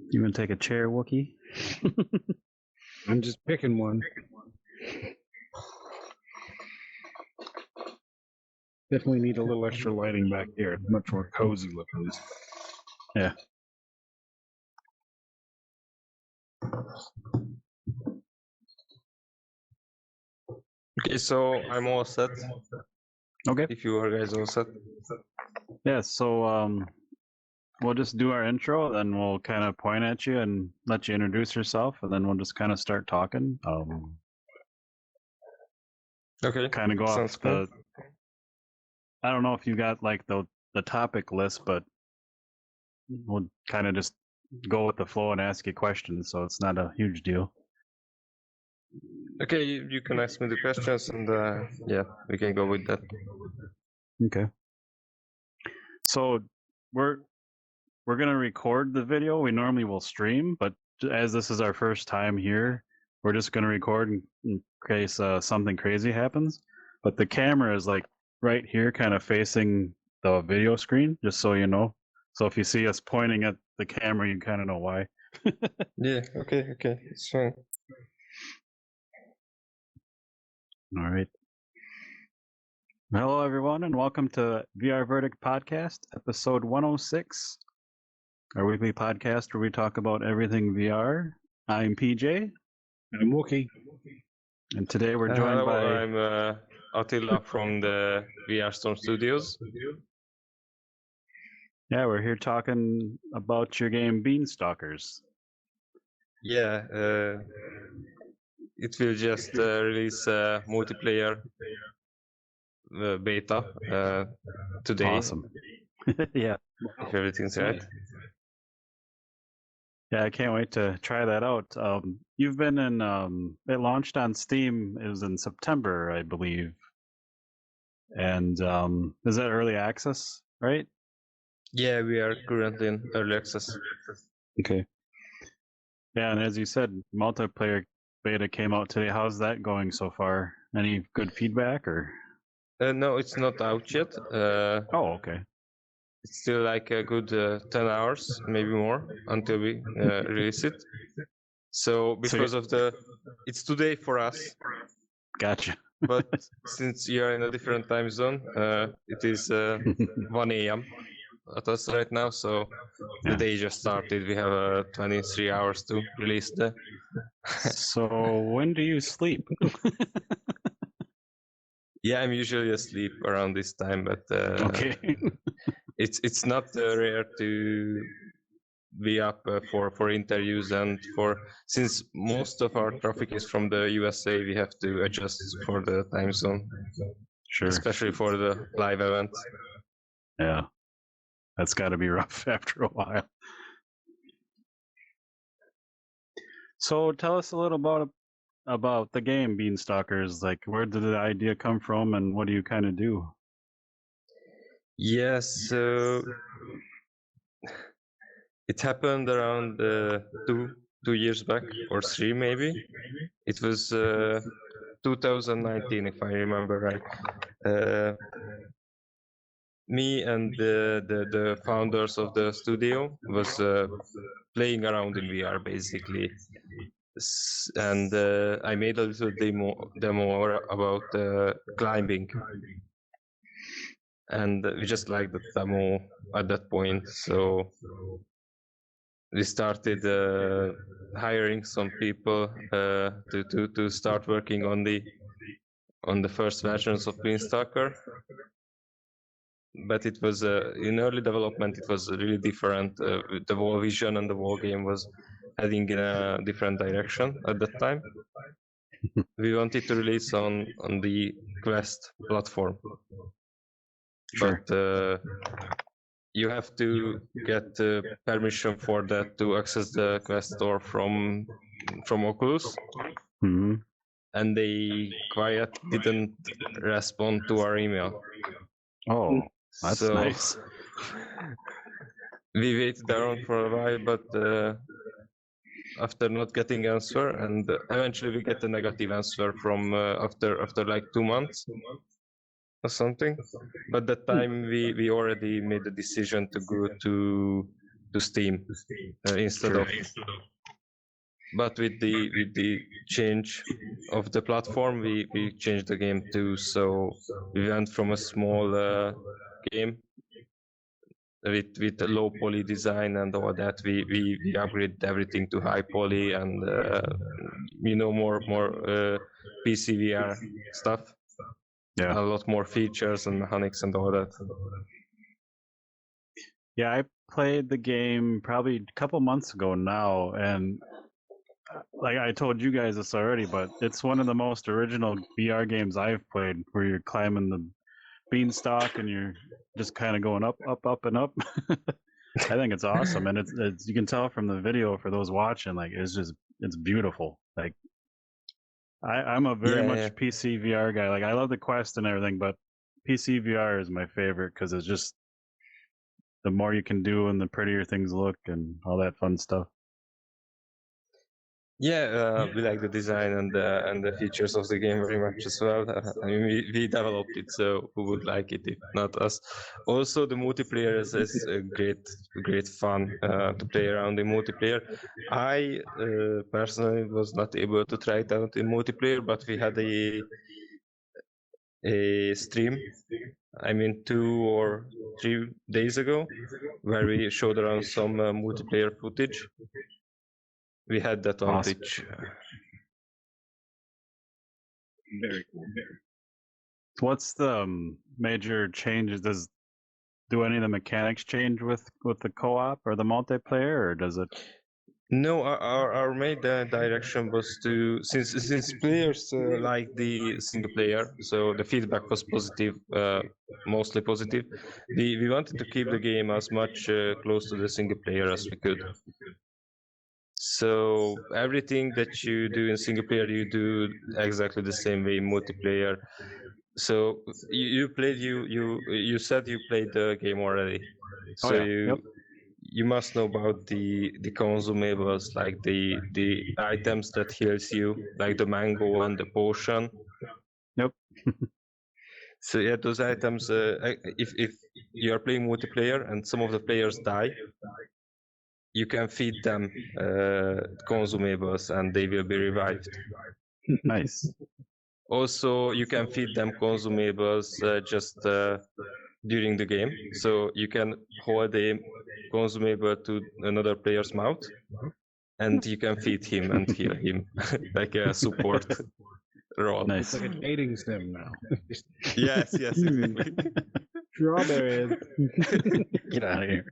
You want to take a chair, Wookie? I'm just picking one. Definitely need a little extra lighting back here. It's much more cozy looking. Yeah. Okay, so I'm all set. Okay. If you are guys all set. Yeah, so we'll just do our intro, then we'll kind of point at you and let you introduce yourself, and then we'll just kind of start talking. Okay. Kind of go Sounds off cool. I don't know if you got like the topic list, but we'll kind of just go with the flow and ask you questions, so it's not a huge deal. Okay, you can ask me the questions, and yeah, we can go with that. Okay. So we're gonna record the video. We normally will stream, but as this is our first time here, we're just gonna record in case something crazy happens. But the camera is like right here, kind of facing the video screen, just so you know. So if you see us pointing at the camera, you kind of know why. Yeah. Okay. It's fine. All right. Hello, everyone, and welcome to VR Verdict Podcast, episode 106, our weekly podcast where we talk about everything VR. I'm PJ. I'm Wookie. And today we're joined Hello, by... I'm Attila from the VR Storm Studios. Yeah, we're here talking about your game Beanstalkers. Yeah, it will just release multiplayer beta today. Awesome. Yeah. If everything's right. Yeah, I can't wait to try that out. You've been in, it launched on Steam, it was in September, I believe. And is that early access, right? Yeah, we are currently in early access. Okay. Yeah, and as you said, multiplayer beta came out today. How's that going so far? Any good feedback or? No, it's not out yet. Oh, okay. It's still like a good 10 hours, maybe more, until we release it. So because of it's today for us. Gotcha. But since you're in a different time zone, it is 1 a.m. at us right now. So the day just started. We have 23 hours to release the. So when do you sleep? Yeah, I'm usually asleep around this time, but Okay. it's not rare to be up for interviews and since most of our traffic is from the USA, we have to adjust for the time zone. Sure. Especially for the live events. Yeah, that's got to be rough after a while. So tell us a little about the game Beanstalkers. Like, where did the idea come from, and what do you kind of do? Yes, so it happened around 2 years back or 3 maybe. It was 2019 if I remember right. Me and the founders of the studio was playing around in VR basically, and I made a little demo about climbing, and we just liked the demo at that point, so we started hiring some people to start working on the first versions of Beanstalker. But it was in early development, it was really different. The whole vision and the whole game was heading in a different direction at that time. We wanted to release on the Quest platform. Sure. But you have to get permission for that to access the Quest store from Oculus. Mm-hmm. And they quite didn't respond to our email. Oh, that's nice. We waited around for a while, but after not getting answer, and eventually we get a negative answer from after like 2 months or something. But that time we already made the decision to go to Steam instead Sure. of. But with the change of the platform, we changed the game too. So we went from a small game with low poly design and all that. We upgraded everything to high poly and more PC VR stuff. Yeah. A lot more features and mechanics and all that. Yeah, I played the game probably a couple months ago now, and like I told you guys this already, but it's one of the most original VR games I've played, where you're climbing the beanstalk and you're just kind of going up, up, up, and up. I think it's awesome, and it's you can tell from the video for those watching, like it's beautiful. Like I'm a very much Yeah. PC VR guy. Like I love the Quest and everything, but PC VR is my favorite because it's just the more you can do and the prettier things look and all that fun stuff. Yeah, we like the design and the features of the game very much as well. I mean, we developed it, so who would like it if not us? Also, the multiplayer is a great fun to play around in multiplayer. I personally was not able to try it out in multiplayer, but we had a stream. I mean, 2 or 3 days ago, where we showed around some multiplayer footage. We had that on Awesome. Twitch. Very cool. What's the major changes? Do any of the mechanics change with the co-op or the multiplayer, or does it? No, our main direction was to since players like the single player, so the feedback was positive, mostly positive. We wanted to keep the game as much close to the single player as we could. So everything that you do in single player, you do exactly the same way in multiplayer. So you played you said you played the game already. So Oh yeah. Yep. you must know about the consumables, like the items that heals you, like the mango and the potion. Yep. So yeah, those items. If you are playing multiplayer and some of the players die, you can feed them consumables and they will be revived. Nice. Also, you can feed them consumables just during the game. So you can hold a consumable to another player's mouth, and you can feed him and heal him like a support role. Nice. It's like a dating sim now. Yes, exactly. Strawberries. Get out of here.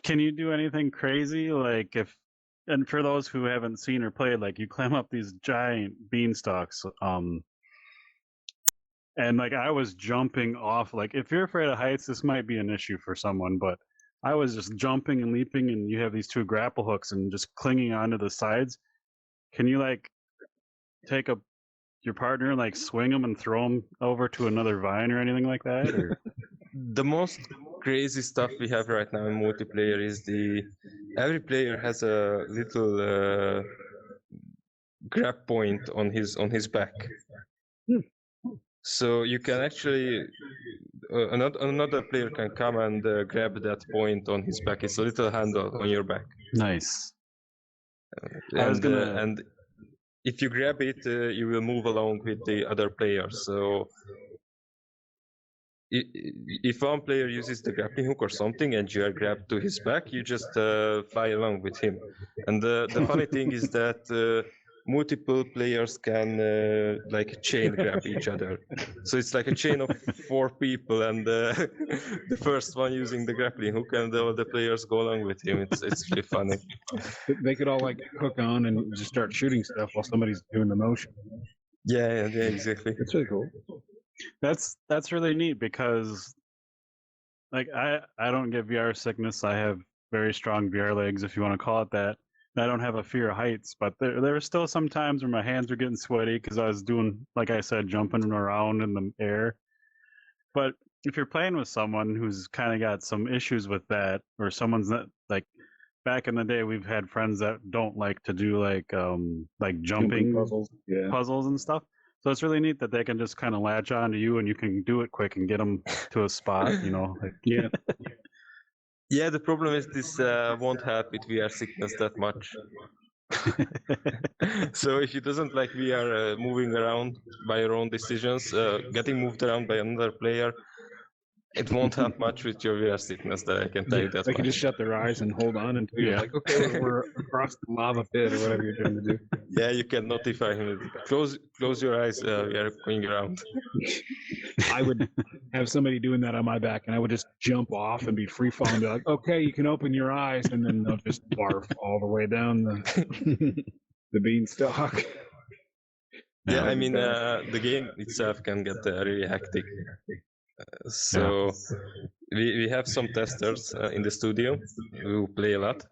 Can you do anything crazy? Like and for those who haven't seen or played, like you climb up these giant beanstalks, and like I was jumping off. Like if you're afraid of heights, this might be an issue for someone, but I was just jumping and leaping, and you have these 2 grapple hooks and just clinging onto the sides. Can you like take your partner and like swing them and throw them over to another vine or anything like that? Or The most crazy stuff we have right now in multiplayer is every player has a little grab point on his back. So you can actually another player can come and grab that point on his back. It's a little handle on your back. nice. And, I was gonna. and if you grab it, you will move along with the other players. So if one player uses the grappling hook or something and you are grabbed to his back, you just fly along with him. And the funny thing is that multiple players can like chain grab each other. So it's like a chain of 4 people, and the first one using the grappling hook, and all the players go along with him. It's really funny. They could all like hook on and just start shooting stuff while somebody's doing the motion. Yeah, exactly. It's really cool. That's really neat because like I don't get VR sickness. I have very strong VR legs, if you want to call it that. I don't have a fear of heights, but there were still some times where my hands were getting sweaty because I was doing, like I said, jumping around in the air. But if you're playing with someone who's kind of got some issues with that, or someone's not like, back in the day, we've had friends that don't like to do like jumping puzzles. Yeah. puzzles and stuff. So it's really neat that they can just kind of latch on to you and you can do it quick and get them to a spot, you know. Like, Yeah. Yeah, the problem is this won't help with VR sickness that much. So if it doesn't like VR moving around by your own decisions, getting moved around by another player, it won't help much with your VR sickness. That I can tell you that They can just much. shut their eyes and hold on until you're Yeah. like, okay, we're across the lava pit or whatever you're trying to do. Yeah, you can notify him. Close your eyes. We are going around. I would have somebody doing that on my back, and I would just jump off and be free falling, be like, okay, you can open your eyes, and then they'll just barf all the way down the beanstalk. Yeah, I That'd be mean, bad. the game itself can get really hectic. So we have some testers in the studio who play a lot,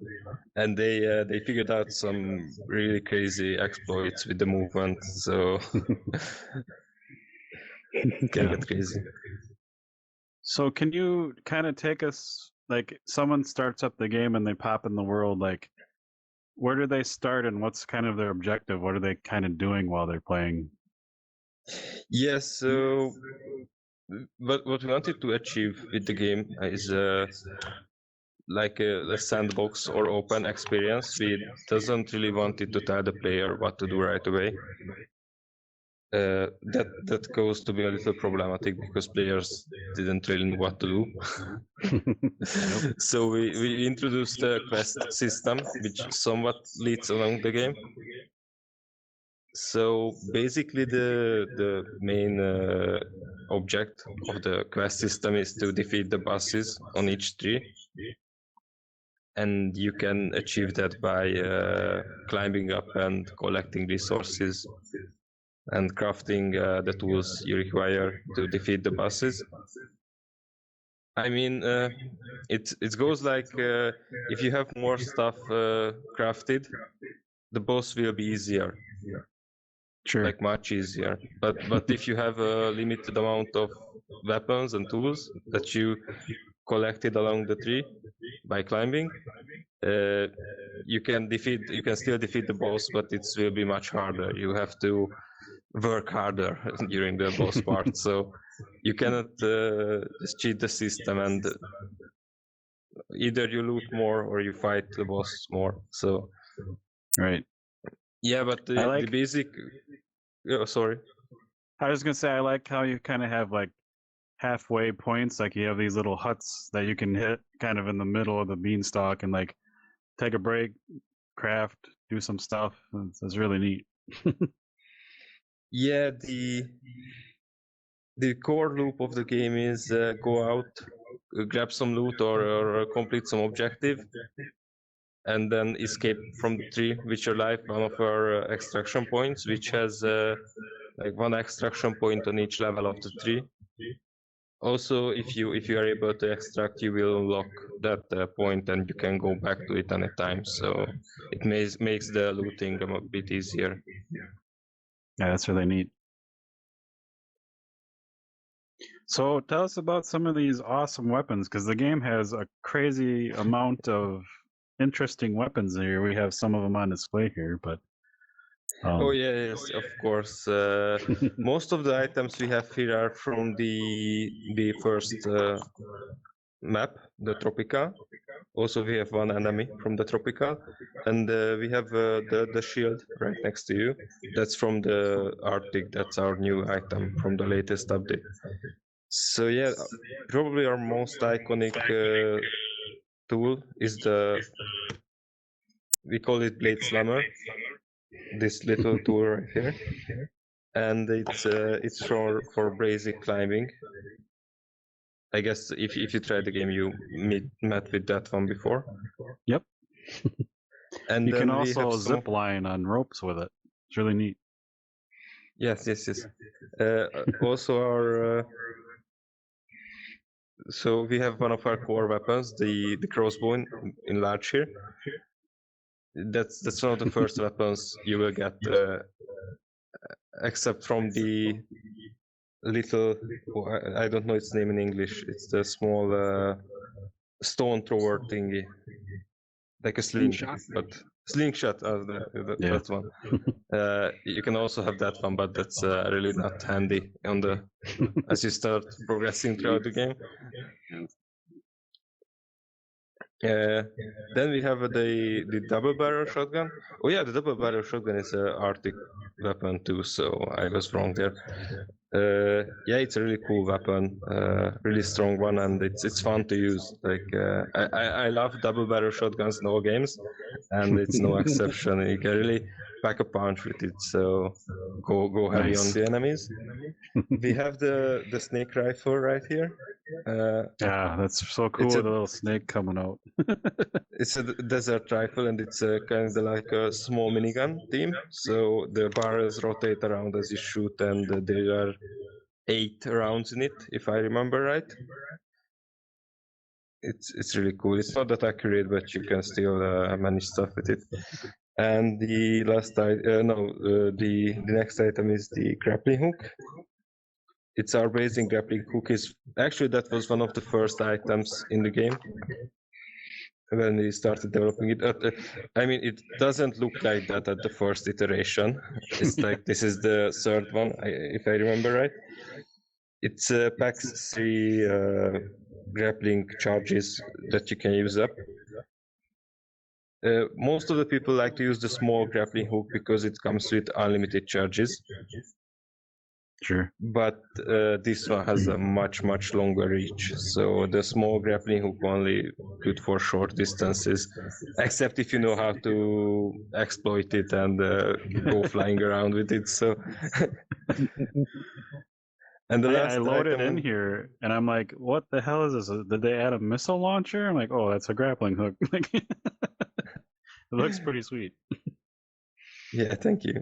and they figured out some really crazy exploits with the movement. So it can get crazy. So can you kind of take us, like, someone starts up the game and they pop in the world, like, where do they start and what's kind of their objective? What are they kind of doing while they're playing? Yes. So, what we wanted to achieve with the game is like a sandbox or open experience. We doesn't really wanted to tell the player what to do right away. That goes to be a little problematic because players didn't really know what to do. So we introduced a quest system which somewhat leads along the game. So basically the main object of the quest system is to defeat the bosses on each tree. And you can achieve that by climbing up and collecting resources and crafting the tools you require to defeat the bosses. I mean, it goes like if you have more stuff crafted, the boss will be easier. Sure. Like much easier. But if you have a limited amount of weapons and tools that you collected along the tree by climbing, you can still defeat the boss, but it will be much harder. You have to work harder during the boss part. So you cannot just cheat the system, and either you loot more or you fight the boss more. So Right. yeah, but the basic. Oh, sorry. I was gonna say, I like how you kind of have like halfway points, like you have these little huts that you can hit kind of in the middle of the beanstalk and like take a break, craft, do some stuff. It's really neat. Yeah, the core loop of the game is go out, grab some loot or complete some objective, and then escape from the tree with your life. One of our extraction points, which has like one extraction point on each level of the tree. Also, if you are able to extract, you will unlock that point, and you can go back to it anytime. So it makes the looting a bit easier. Yeah, that's really neat. So tell us about some of these awesome weapons, because the game has a crazy amount of interesting weapons here. We have some of them on display here, but oh yeah, yes, of course. Most of the items we have here are from the first map, the Tropical. Also, we have one enemy from the Tropical, and we have the shield right next to you. That's from the Arctic. That's our new item from the latest update. So yeah, probably our most iconic tool is we call it Blade Slammer. This little tool right here, and it's for basic climbing. I guess if you tried the game, you met with that one before. Yep. And you then can we also have zip line on ropes with it. It's really neat. Yes. Also, our so we have one of our core weapons, the crossbow in large here. That's one of the first weapons you will get, except from the little, I don't know its name in English. It's the small stone thrower thingy, like a sling, but slingshot. Yeah. That's one. You can also have that one, but that's really not handy on the as you start progressing throughout the game. Then we have the double barrel shotgun. Oh yeah, the double barrel shotgun is an Arctic weapon too, so I was wrong there. Yeah, it's a really cool weapon, really strong one, and it's fun to use. Like I love double barrel shotguns in all games, and it's no exception. You can really pack a punch with it, so go heavy on Nice. the enemies. We have the snake rifle right here. Yeah, that's so cool It's a- with a little snake coming out. It's a desert rifle, and it's kind of like a small minigun team. So the barrels rotate around as you shoot, and there are 8 rounds in it, if I remember right. It's really cool. It's not that accurate, but you can still manage stuff with it. And the last the next item is the grappling hook. It's our basic grappling hook. Is actually that was one of the first items in the game when we started developing it. I mean, it doesn't look like that at the first iteration. It's like this is the third one, if I remember right. It packs 3 grappling charges that you can use up. Most of the people like to use the small grappling hook because it comes with unlimited charges. Sure. But this one has a much longer reach, so the small grappling hook only good for short distances, except if you know how to exploit it and go flying around with it. So and the last I loaded item in here and I'm like, what the hell is this? Did they add a missile launcher? I'm like, oh, that's a grappling hook. It looks pretty sweet. Yeah, thank you.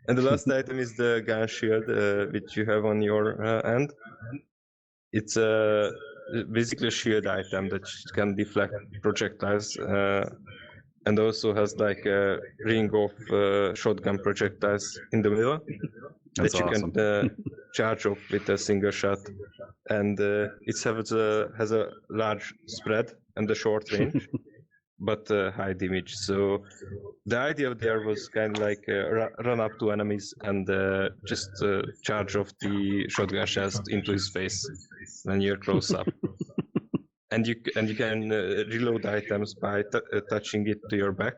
And the last item is the gun shield, which you have on your end. It's basically a shield item that can deflect projectiles, and also has like a ring of shotgun projectiles in the middle That's that you awesome. can charge off with a single shot. And it has a large spread and a short range, but high damage. So the idea there was kind of like run up to enemies and just charge off the shotgun shells into his face when you're close up. And you can reload items by touching it to your back.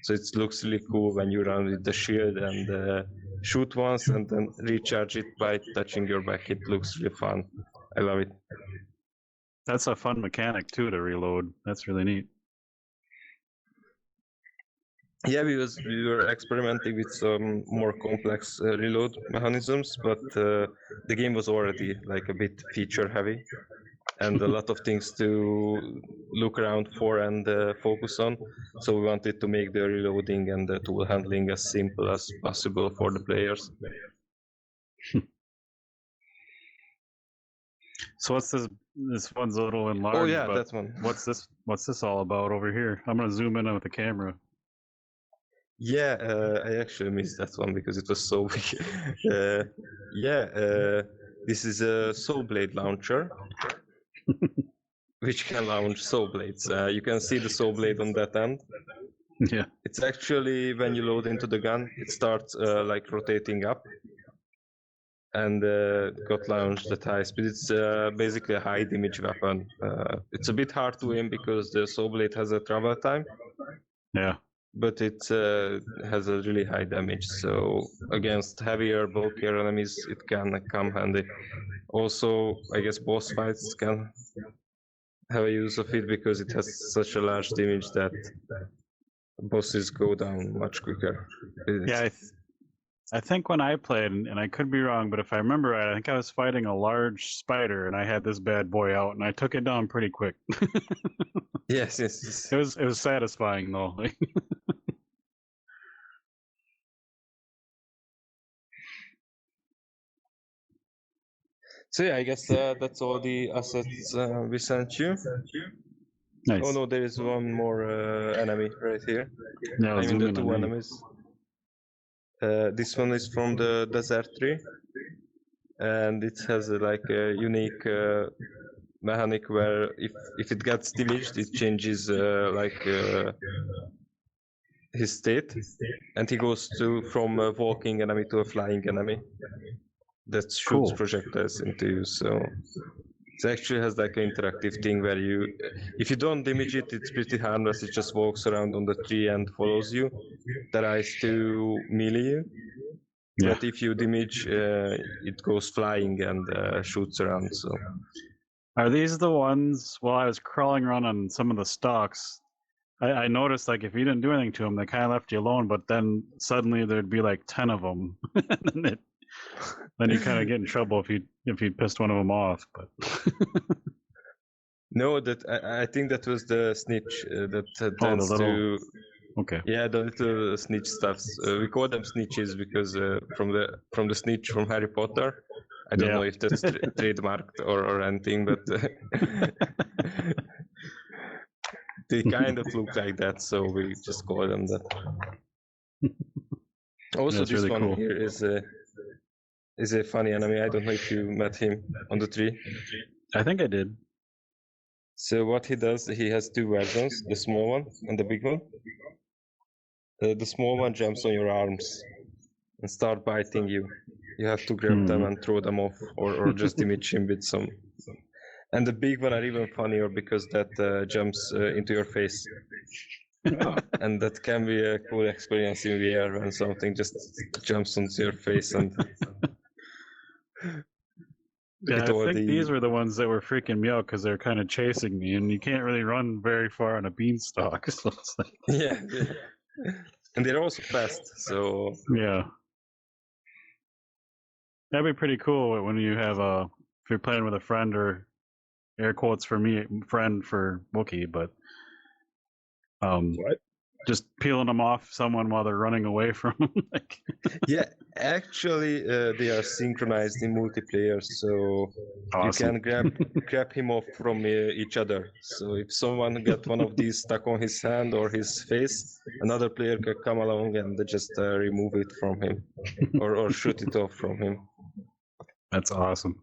So it looks really cool when you run with the shield and shoot once and then recharge it by touching your back. It looks really fun. I love it. That's a fun mechanic too to reload. That's really neat. Yeah, we were experimenting with some more complex reload mechanisms, but the game was already like a bit feature heavy and a lot of things to look around for and focus on. So we wanted to make the reloading and the tool handling as simple as possible for the players. So what's this? This one's a little enlarged. Oh yeah, but that one. What's this all about over here? I'm gonna zoom in with the camera. Yeah, I actually missed that one because it was so big. This is a saw blade launcher, which can launch saw blades. You can see the saw blade on that end. Yeah. It's actually, when you load into the gun, it starts like rotating up and got launched at high speed. It's basically a high damage weapon. It's a bit hard to aim because the saw blade has a travel time. Yeah. But it has a really high damage, so against heavier, bulkier enemies, it can come handy. Also, I guess boss fights can have a use of it because it has such a large damage that bosses go down much quicker. Yeah, I think when I played, and I could be wrong, but if I remember right, I think I was fighting a large spider, and I had this bad boy out, and I took it down pretty quick. Yes. It was satisfying though. So yeah, I guess that's all the assets we sent you. Nice. Oh no, there is one more enemy right here. Yeah, I mean zoom the in on 2 me. enemies. This one is from the desert tree, and it has like a unique mechanic where if it gets damaged, it changes his state, and he goes from a walking enemy to a flying enemy that shoots Cool. projectiles into you. So it actually has like an interactive thing where if you don't damage it, it's pretty harmless. It just walks around on the tree and follows you, tries to melee you. Yeah. But if you damage, it goes flying and shoots around. So Are these the ones? While I was crawling around on some of the stalks, I noticed like if you didn't do anything to them, they kind of left you alone. But then suddenly there'd be like 10 of them, and then you kind of get in trouble if you pissed one of them off. But no, that I think that was the snitch that the tends little- to. okay. Yeah, the little snitch stuffs. We call them snitches because from the snitch from Harry Potter. I don't Yeah. know if that's trademarked or anything, but they kind of look like that, so we just call them that. Also, That's this really one cool. here is a funny enemy. I don't know if you met him on the tree. I think I did. So what he does, he has two versions, the small one and the big one. The small one jumps on your arms and start biting you. You have to grab them and throw them off, or just damage him with some. And the big one are even funnier because that jumps into your face. And that can be a cool experience in VR when something just jumps onto your face and. Yeah, I think these were the ones that were freaking me out because they're kind of chasing me, and you can't really run very far on a beanstalk. So it's like... yeah, and they're also fast. So yeah, that'd be pretty cool when you have if you're playing with a friend, or air quotes for me, friend for Wookiee, but What? just peeling them off someone while they're running away from them. Like... yeah, actually, they are synchronized in multiplayer, so Awesome. you can grab him off from each other. So if someone got one of these stuck on his hand or his face, another player can come along and just remove it from him, or shoot it off from him. That's awesome.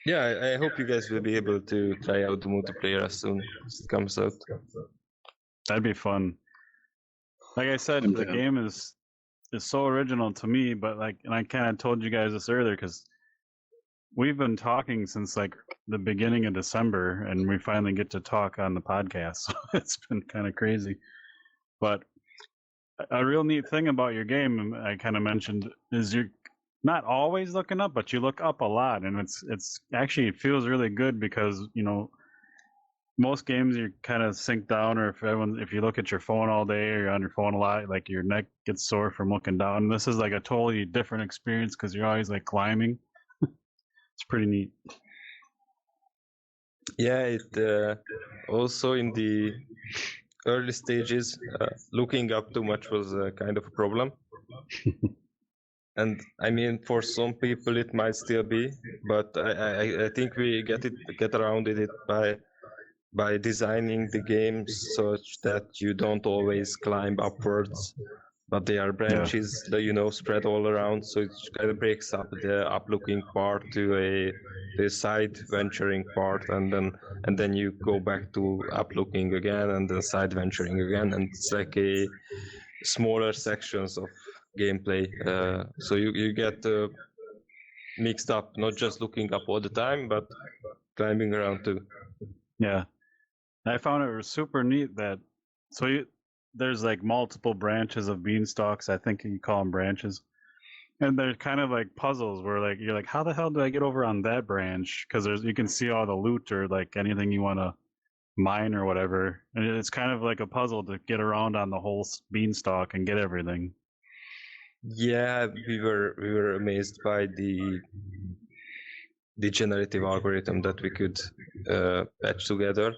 Yeah, I hope you guys will be able to try out the multiplayer as soon as it comes out. That'd be fun. Like I said, the game is so original to me, but like, and I kind of told you guys this earlier because we've been talking since like the beginning of December, and we finally get to talk on the podcast. So it's been kind of crazy. But a real neat thing about your game, I kind of mentioned, is you're not always looking up, but you look up a lot, and it's actually, it feels really good because, you know, most games you're kind of sink down, or if you look at your phone all day or you're on your phone a lot, like your neck gets sore from looking down. This is like a totally different experience because you're always like climbing. It's pretty neat. Yeah, it also in the early stages, looking up too much was kind of a problem. And I mean, for some people it might still be, but I think we get around it by designing the games such that you don't always climb upwards, but they are branches that, you know, spread all around. So it kind of breaks up the up-looking part to a side venturing part, and then you go back to up-looking again, and then side venturing again, and it's like a smaller sections of gameplay. So you get mixed up, not just looking up all the time, but climbing around too. Yeah. I found it was super neat that, there's like multiple branches of beanstalks. I think you call them branches. And they're kind of like puzzles where like you're like, how the hell do I get over on that branch? Because you can see all the loot or like anything you want to mine or whatever. And it's kind of like a puzzle to get around on the whole beanstalk and get everything. Yeah, we were amazed by the generative algorithm that we could patch together.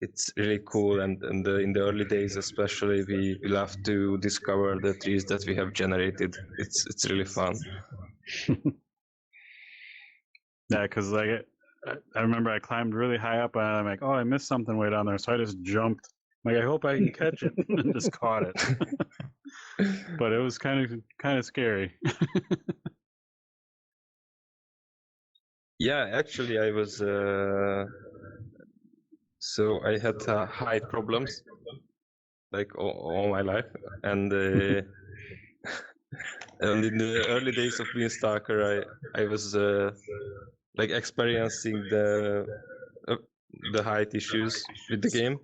It's really cool, and in the early days especially, we love to discover the trees that we have generated. It's really fun. Yeah, because like I remember I climbed really high up and I'm like, oh, I missed something way down there, so I just jumped. I'm like, I hope I can catch it, and just caught it. But it was kind of scary. Yeah, actually, I was so I had height problems like all my life, and and in the early days of Beanstalker, I was like experiencing the height issues with the game,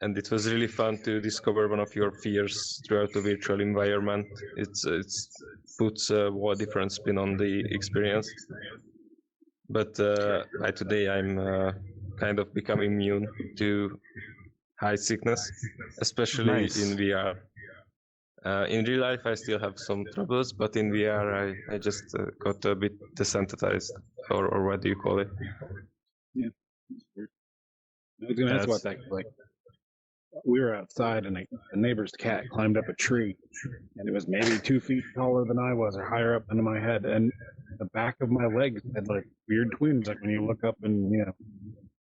and it was really fun to discover one of your fears throughout the virtual environment. It's puts a different spin on the experience. But by today, I'm kind of become immune to height sickness, especially Nice. in VR. In real life, I still have some troubles, but in VR, I just got a bit desensitized, or what do you call it? I was gonna ask about that. Like, we were outside, and a neighbor's cat climbed up a tree, and it was maybe 2 feet taller than I was, or higher up into my head, and the back of my legs had like weird twins, like when you look up and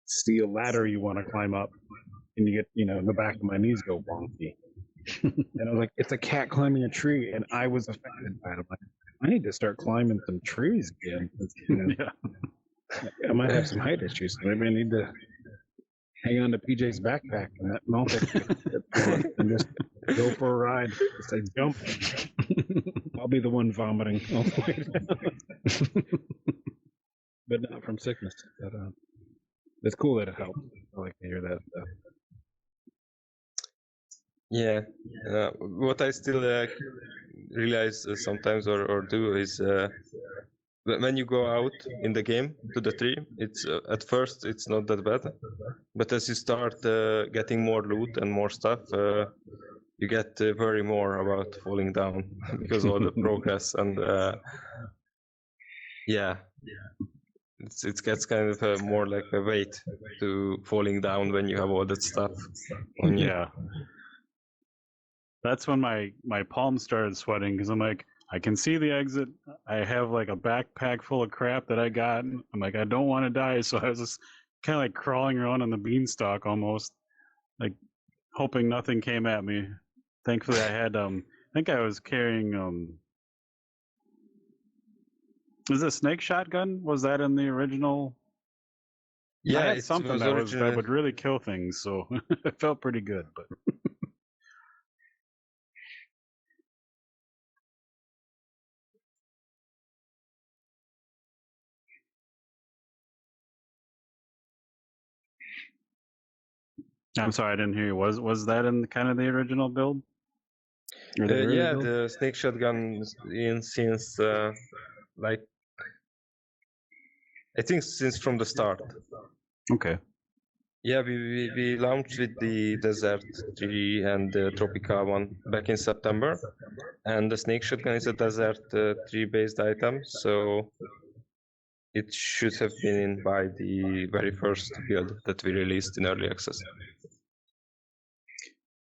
see a ladder you want to climb up, and you get the back of my knees go wonky. And I was like, it's a cat climbing a tree, and I was affected by it. I'm like, I need to start climbing some trees again. Yeah. I might have some height issues. So maybe I need to hang on to PJ's backpack and that mount and just go for a ride. Just say jump. I'll be the one vomiting all the way down. But not from sickness. But, it's cool that it helped. I like to hear that stuff. Yeah, what I still realize sometimes or do is when you go out in the game to the tree, it's at first it's not that bad, but as you start getting more loot and more stuff, you get worry more about falling down because of all the progress, and yeah, it gets kind of more like a weight to falling down when you have all that stuff on you. Yeah. That's when my palms started sweating because I'm like, I can see the exit. I have like a backpack full of crap that I got. I'm like, I don't want to die, so I was just kind of like crawling around on the beanstalk almost, like hoping nothing came at me. Thankfully, I had I think I was carrying was it a snake shotgun? Was that in the original? Yeah, I had it something was that would really kill things, so it felt pretty good. But I'm sorry, I didn't hear you. Was that in kind of the original build? Or the early yeah, build? the snake shotgun in since like I think since from the start. Okay. Yeah, we launched with the Desert 3 and the Tropica one back in September, and the snake shotgun is a Desert 3 based item, so it should have been in by the very first build that we released in early access.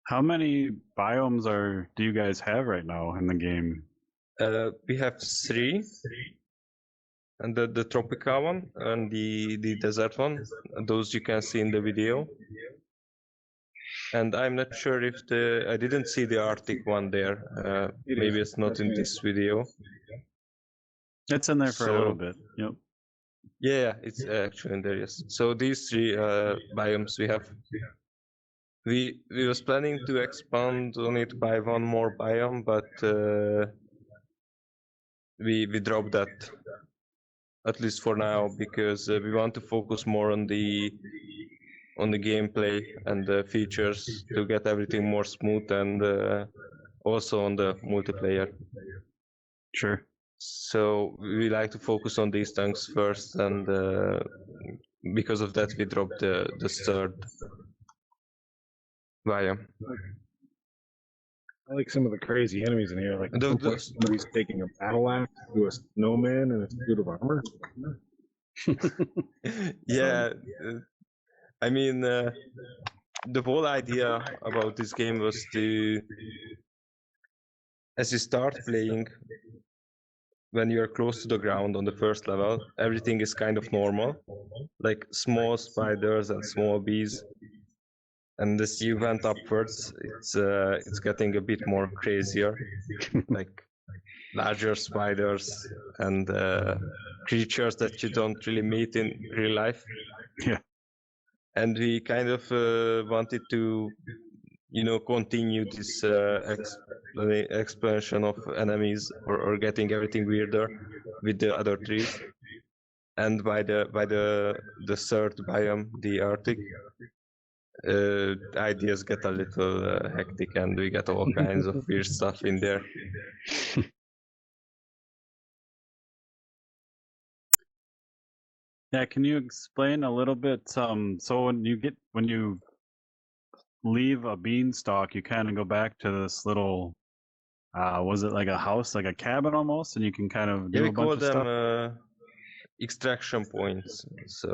How many biomes do you guys have right now in the game? We have 3, and the Tropica one and the Desert one. Those you can see in the video. And I'm not sure if I didn't see the Arctic one there. Maybe it's not in this video. It's in there for a little bit. Yep. Yeah, it's actually in there. Yes. So these 3 biomes we have. We was planning to expand on it by one more biome, but we dropped that, at least for now, because we want to focus more on the gameplay and the features to get everything more smooth, and also on the multiplayer. Sure. So we like to focus on these things first, and because of that we dropped the 3rd biome. I like some of the crazy enemies in here. Like somebody's taking a battle axe to a snowman and a suit of armor. Yeah, I mean, the whole idea about this game was to, as you start playing, when you are close to the ground on the first level, everything is kind of normal, like small spiders and small bees. And as you went upwards, it's getting a bit more crazier, like larger spiders and creatures that you don't really meet in real life. Yeah. and we kind of wanted to, continue this explanation of enemies or getting everything weirder with the other trees. And by the third biome, the Arctic, ideas get a little hectic, and we get all kinds of weird stuff in there. Yeah, can you explain a little bit? So when you leave a beanstalk, you kind of go back to this little, was it like a house, like a cabin almost, and you can kind of do Yeah, we a bunch call of them stuff. extraction points. So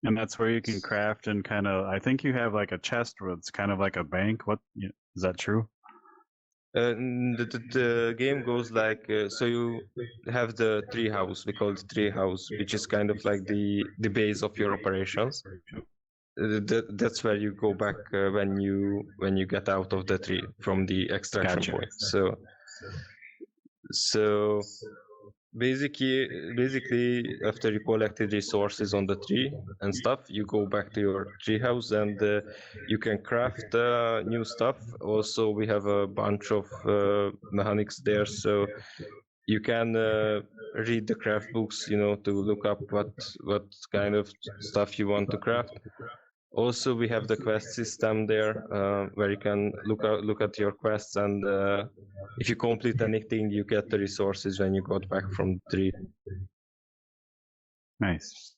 And that's where you can craft and kind of. I think you have like a chest where it's kind of like a bank. Is that true? the game goes like so you have the tree house. We call it tree house, which is kind of like the base of your operations. That's where you go back when you get out of the tree from the extraction Gotcha. point. So basically after you collected resources on the tree and stuff, you go back to your tree house, and you can craft new stuff. Also, we have a bunch of mechanics there, so you can read the craft books, to look up what kind of stuff you want to craft. Also, we have the quest system there, where you can look at your quests, and if you complete anything, you get the resources when you got back from the tree. Nice.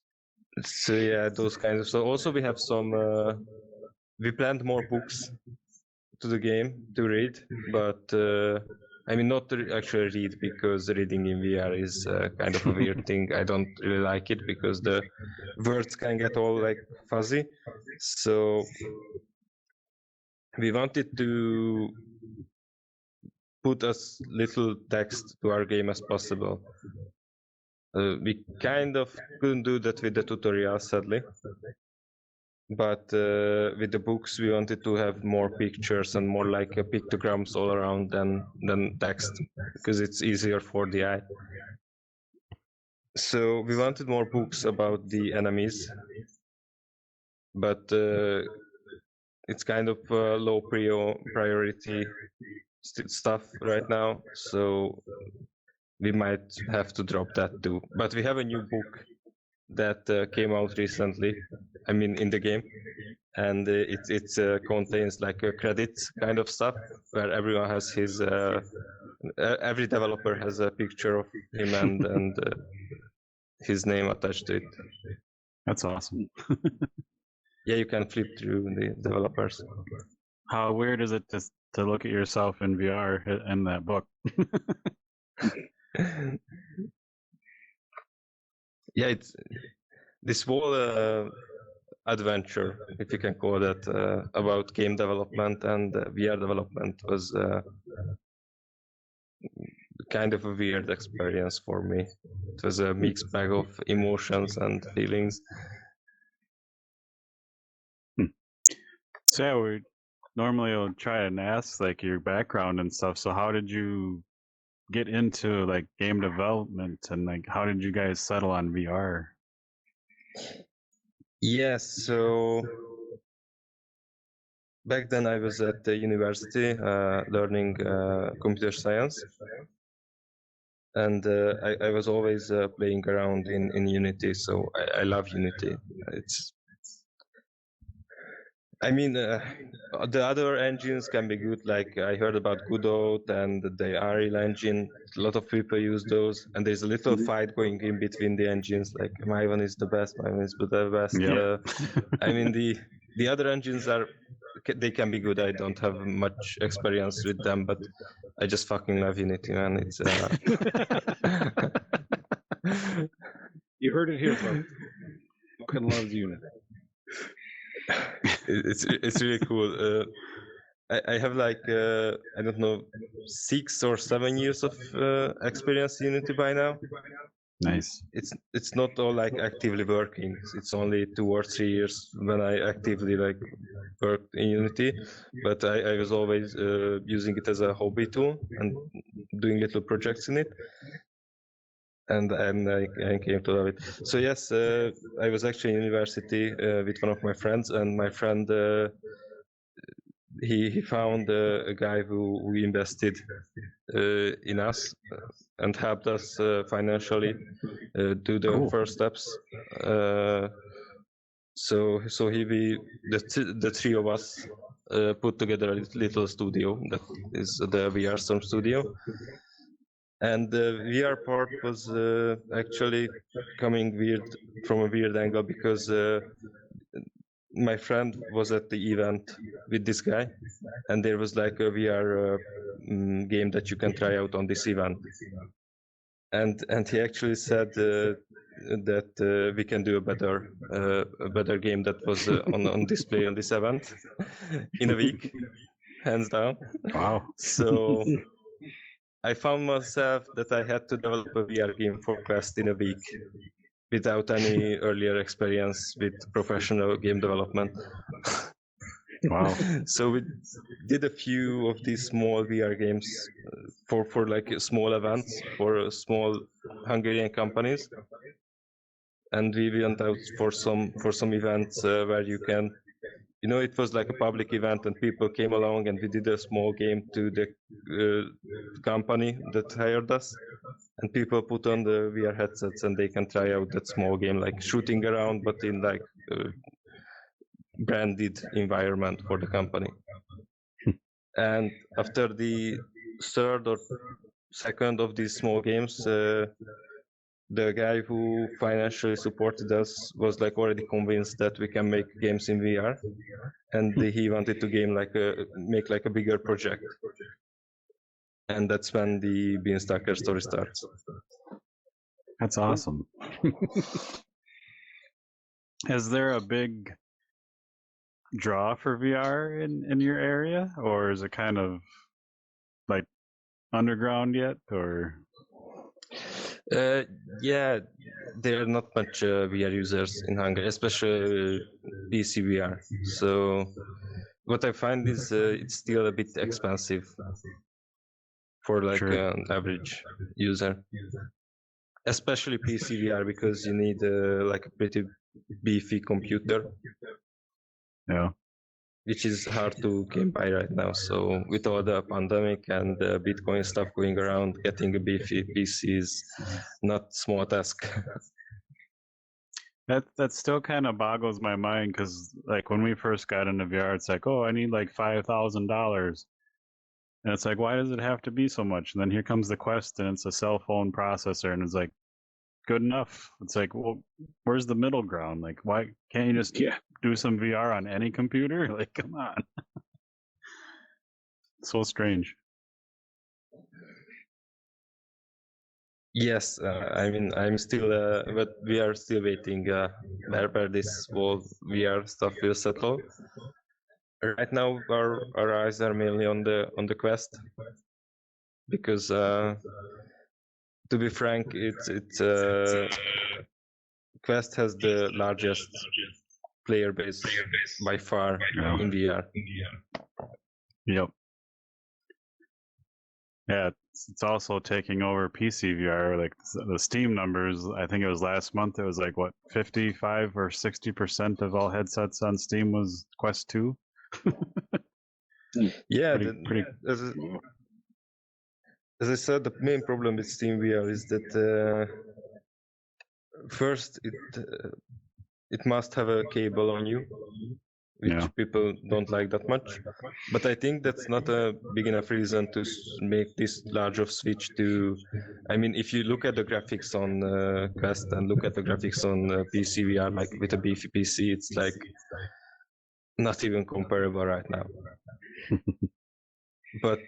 So yeah, those kinds of stuff. Also, we have some. We planned more books to the game to read, but I mean not to actually read, because reading in VR is kind of a weird thing. I don't really like it because the words can get all like fuzzy. So we wanted to put as little text to our game as possible. We kind of couldn't do that with the tutorial, sadly. But with the books, we wanted to have more pictures and more like pictograms all around than text, because it's easier for the eye. So we wanted more books about the enemies, but it's kind of low priority stuff right now, so we might have to drop that too. But we have a new book that came out recently, I mean in the game, and it contains like credits kind of stuff, where everyone has his every developer has a picture of him and his name attached to it. That's awesome. Yeah, you can flip through the developers. How weird is it to look at yourself in VR in that book? Yeah, it's this whole adventure, if you can call that, about game development and VR development was kind of a weird experience for me. It was a mixed bag of emotions and feelings. So yeah, we normally will try and ask like your background and stuff. So how did you get into like game development, and like how did you guys settle on VR? Yes, so back then I was at the university learning computer science, and I was always playing around in Unity, so I love Unity. I mean, the other engines can be good. Like I heard about Godot and the Unreal engine. A lot of people use those, and there's a little fight going in between the engines. Like my one is the best, my one is the best. Yep. I mean, the other engines they can be good. I don't have much experience with them, but I just fucking love Unity, man. It's You heard it here, folks. Fucking loves Unity. It's really cool. I have like I don't know 6 or 7 years of experience in Unity by now. Nice. It's not all like actively working. It's only 2 or 3 years when I actively like worked in Unity, but I was always using it as a hobby tool and doing little projects in it. and I came to love it. So yes, I was actually in university with one of my friends, and my friend he found a guy who invested in us and helped us financially do the Cool. first steps. So the three of us put together a little studio that is the VR Storm studio. And the VR part was actually coming weird from a weird angle because my friend was at the event with this guy, and there was like a VR game that you can try out on this event. And he actually said that we can do a better game that was on display on this event in a week, hands down. Wow. So I found myself that I had to develop a VR game for Quest in a week without any earlier experience with professional game development. Wow. So we did a few of these small VR games for like small events for small Hungarian companies, and we went out for some events where you can, you know, it was like a public event and people came along, and we did a small game to the company that hired us, and people put on the VR headsets and they can try out that small game, like shooting around but in like branded environment for the company. And after the third or second of these small games, the guy who financially supported us was like already convinced that we can make games in VR, and he wanted to make like a bigger project. And that's when the Beanstalker story starts. That's awesome. Is there a big draw for VR in your area, or is it kind of like underground yet, or? Yeah, there are not much VR users in Hungary, especially PC VR. So what I find is it's still a bit expensive for like Sure. an average user, especially PC VR, because you need like a pretty beefy computer. Yeah. Which is hard to come by right now. So with all the pandemic and the Bitcoin stuff going around, getting a beefy PC is not small task. That still kind of boggles my mind, because like when we first got into VR, it's like, oh, I need like $5,000, and it's like, why does it have to be so much? And then here comes the Quest, and it's a cell phone processor, and it's like, good enough. It's like, well, where's the middle ground? Like, why can't you just do some VR on any computer? Like, come on. So strange. Yes, I mean, I'm still, but we are still waiting where this whole VR stuff will settle. Right now, our eyes are mainly on the Quest, because to be frank, it's Quest has the largest player base by far in VR. Yep. Yeah, it's also taking over PC VR. Like the Steam numbers, I think it was last month, it was like, what, 55 or 60% of all headsets on Steam was Quest 2? Yeah, pretty... as I said, the main problem with Steam VR is that first it must have a cable on you, which people don't like that much. But I think that's not a big enough reason to make this large of switch to. I mean, if you look at the graphics on Quest and look at the graphics on PC VR, like with a beefy PC, it's like not even comparable right now. But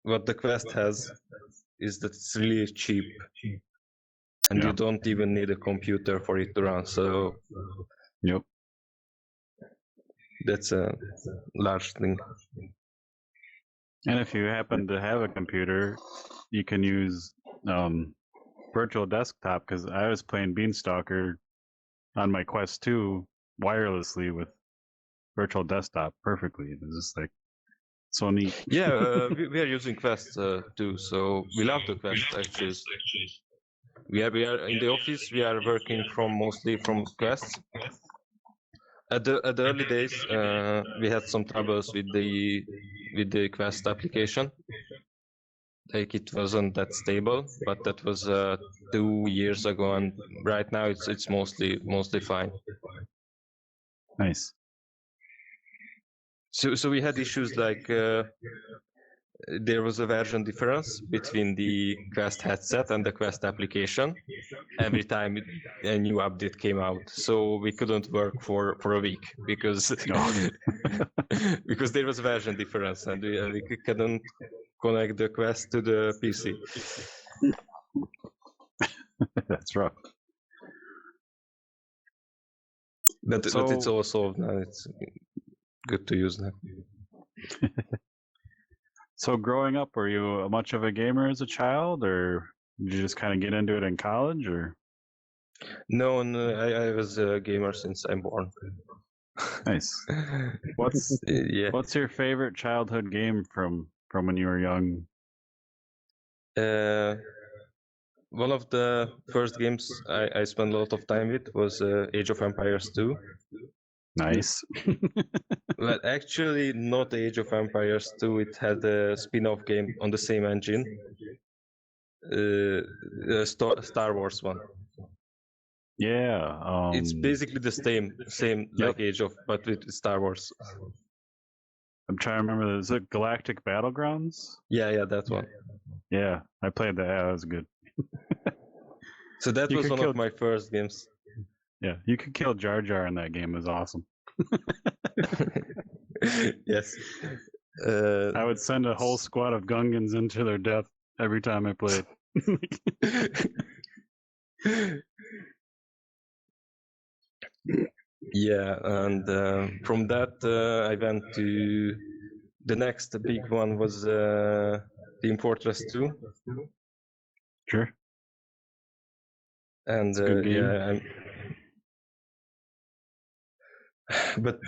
what the Quest has is that it's really cheap, and you don't even need a computer for it to run. So, yep, that's a large thing. And if you happen to have a computer, you can use virtual desktop, because I was playing Beanstalker on my Quest 2 wirelessly with virtual desktop perfectly. It was just like So neat. Yeah, we are using Quest too, so we love the Quest actually. We are in the office. We are working mostly from Quest. At the early days, we had some troubles with the Quest application. Like it wasn't that stable, but that was 2 years ago, and right now it's mostly fine. Nice. So we had issues like there was a version difference between the Quest headset and the Quest application every time a new update came out. So we couldn't work for a week because because there was a version difference and we couldn't connect the Quest to the PC. That's rough. But it's all solved now. It's good to use now. So growing up, were you much of a gamer as a child, or did you just kind of get into it in college, or? No, I was a gamer since I'm born. Nice. What's your favorite childhood game from when you were young? One of the first games I spent a lot of time with was Age of Empires 2. Nice. But actually, not Age of Empires 2. It had a spin-off game on the same engine, Star Wars one. Yeah. It's basically the same like Age of, but with Star Wars. I'm trying to remember. Is it Galactic Battlegrounds? Yeah, that one. Yeah, I played that. Yeah, that was good. So that was one of my first games. Yeah, you could kill Jar Jar in that game. It was awesome. Yes. I would send a whole squad of Gungans into their death every time I played. Yeah, and from that I went to the next big one was Team Fortress 2. Sure. And yeah, but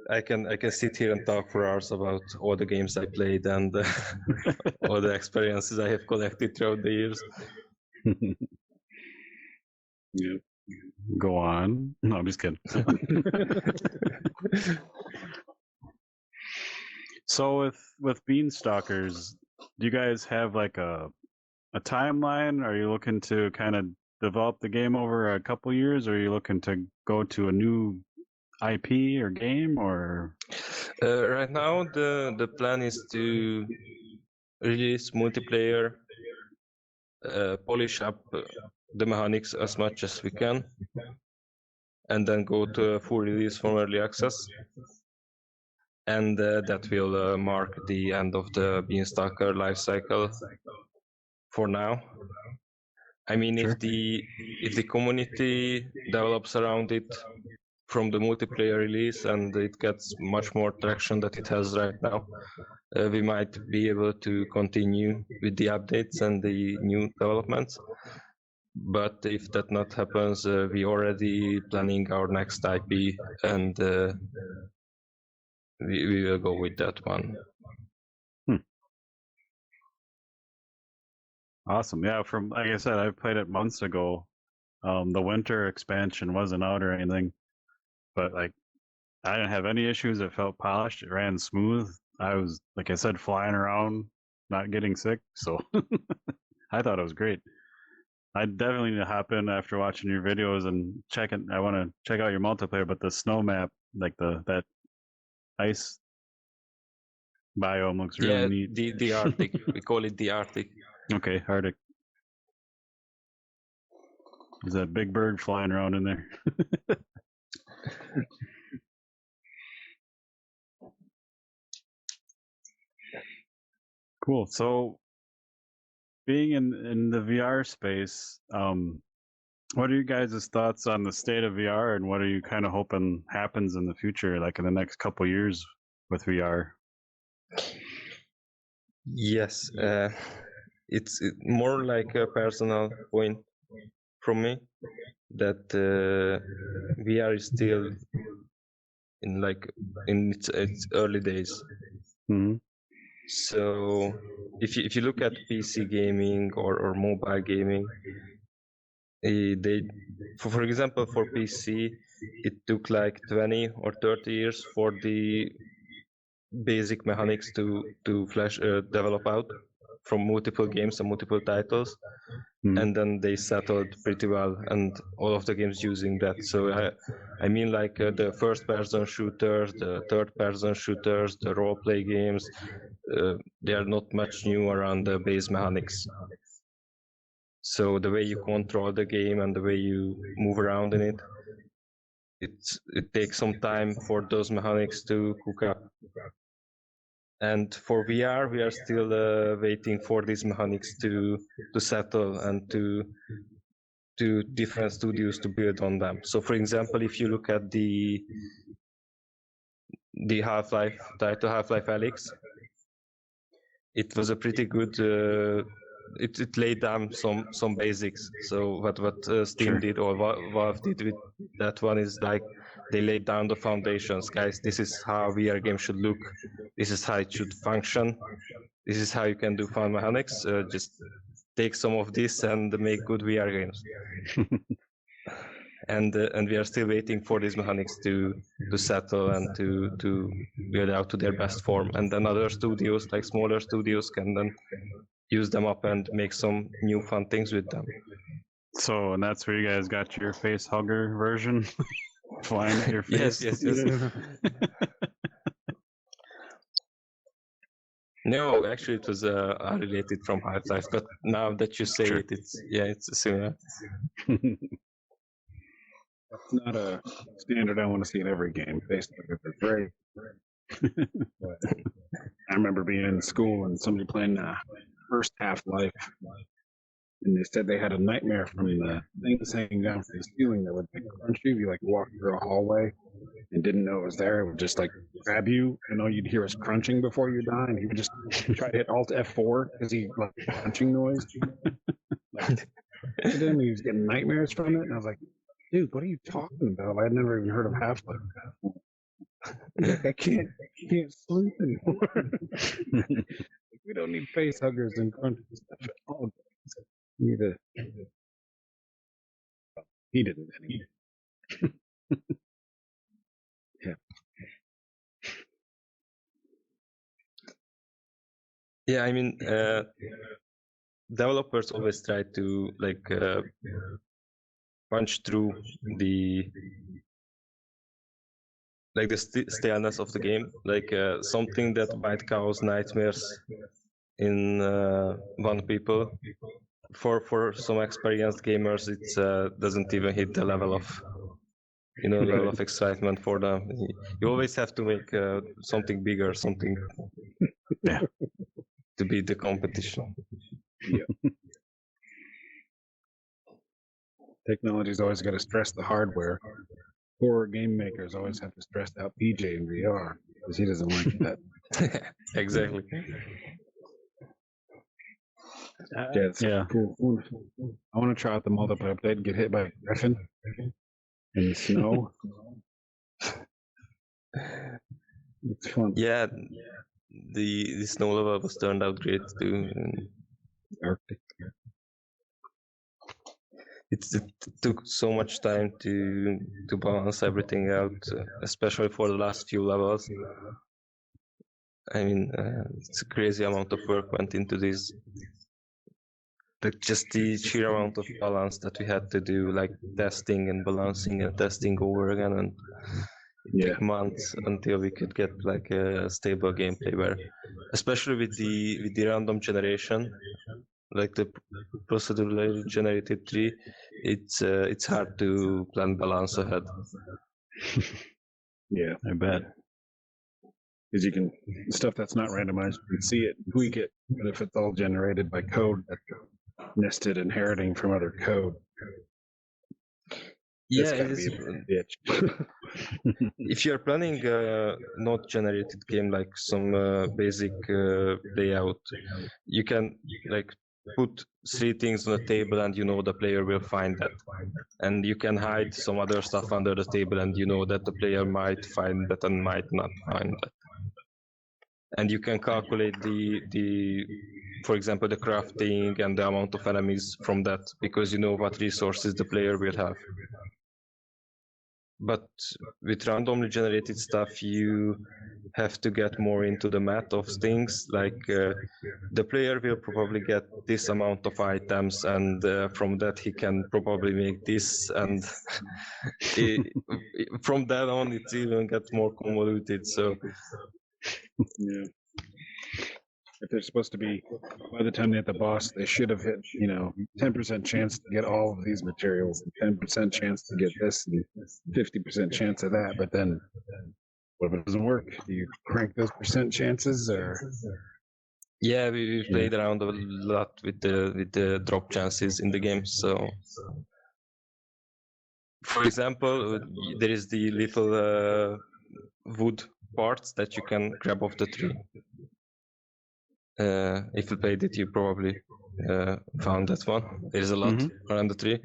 I can sit here and talk for hours about all the games I played and all the experiences I have collected throughout the years. Yeah. Go on. No, I'm just kidding. So with Beanstalkers, do you guys have like a timeline? Are you looking to kind of develop the game over a couple years, or are you looking to go to a new IP or game, or? Right now, the plan is to release multiplayer, polish up the mechanics as much as we can, and then go to a full release from early access. And that will mark the end of the Beanstalker lifecycle for now. I mean, Sure. if the community develops around it from the multiplayer release and it gets much more traction that it has right now, we might be able to continue with the updates and the new developments. But if that not happens, we already planning our next IP, and we will go with that one. Awesome. Yeah, from like I said, I played it months ago. The winter expansion wasn't out or anything, but like I didn't have any issues. It felt polished. It ran smooth. I was, like I said, flying around, not getting sick. So I thought it was great. I definitely need to hop in after watching your videos and check it. I want to check out your multiplayer, but the snow map, like that ice biome looks really neat. The Arctic. We call it the Arctic. Okay, Arctic. There's that big bird flying around in there. Cool. So, being in the VR space, what are you guys' thoughts on the state of VR, and what are you kind of hoping happens in the future, like in the next couple years with VR? Yes, it's more like a personal point from me that VR is still in its early days. Hmm. So if you look at PC gaming or mobile gaming, for example, for PC, it took like 20 or 30 years for the basic mechanics to develop out from multiple games and multiple titles. And then they settled pretty well, and all of the games using that. So I mean, like the first-person shooters, the third-person shooters, the role-play games, they are not much new around the base mechanics. So the way you control the game and the way you move around in it, it takes some time for those mechanics to cook up. And for VR, we are still waiting for these mechanics to settle and to different studios to build on them. So, for example, if you look at the Half-Life title, Half-Life Alyx, it was a pretty good. It laid down some basics. So what Steam did or Valve did with that one is like they laid down the foundations. Guys, this is how VR game should look. This is how it should function. This is how you can do fun mechanics. Just take some of this and make good VR games. And we are still waiting for these mechanics to settle and to build out to their best form. And then other studios, like smaller studios, can then use them up and make some new fun things with them. So, and that's where you guys got your face hugger version flying at your face. Yes. No, actually, it was unrelated from Half-Life. But now that you say it, it's similar. That's not a standard I want to see in every game. Basically, it's great. I remember being in school and somebody playing first Half-Life, and they said they had a nightmare from the things hanging down from the ceiling that would crunch you. You like walk through a hallway and didn't know it was there. It would just like grab you, and all you'd hear was crunching before you die. And he would just try to hit Alt F4 because he like crunching noise. And then he was getting nightmares from it, and I was like, dude, what are you talking about? I had never even heard of Half-Life. Like, I can't sleep anymore. We don't need face huggers and crunching stuff at all. We need to. He didn't anyway. Yeah. Yeah, I mean, developers always try to like punch through the staleness of the game, like something that might cause nightmares in one people. For some experienced gamers, it doesn't even hit the level of level of excitement for them. You always have to make something bigger, something to beat the competition. Yeah. Technology's always got to stress the hardware. Horror game makers always have to stress out PJ in VR because he doesn't like that. Exactly. Yeah. Cool. I want to try out the multiplayer update and get hit by a griffin in the snow. It's fun. Yeah, the snow level was turned out great too. Arctic. It took so much time to balance everything out, especially for the last few levels. I mean, it's a crazy amount of work went into this. Just the sheer amount of balance that we had to do, like testing and balancing and testing over again, and it took months until we could get like a stable gameplay where, especially with the random generation, like the procedurally generated tree, it's hard to plan balance ahead. Yeah, I bet. Because you can stuff that's not randomized, you can see it, tweak it. But if it's all generated by code that's nested, inheriting from other code, yeah, it is. If you're planning a not generated game like some basic layout, you can like put 3 things on the table and you know the player will find that. And you can hide some other stuff under the table and you know that the player might find that and might not find that. And you can calculate the for example, the crafting and the amount of enemies from that, because you know what resources the player will have. But with randomly generated stuff, you have to get more into the math of things. Like the player will probably get this amount of items, and from that he can probably make this, and from that on it even gets more convoluted. So Yeah. If they're supposed to be, by the time they hit the boss, they should have hit, 10% chance to get all of these materials, and 10% chance to get this, and 50% chance of that. But then, what if it doesn't work? Do you crank those percent chances, or? yeah, we played around a lot with the drop chances in the game. So, for example, there is the little wood parts that you can grab off the tree. If you played it, you probably found that one. There's a lot around the tree,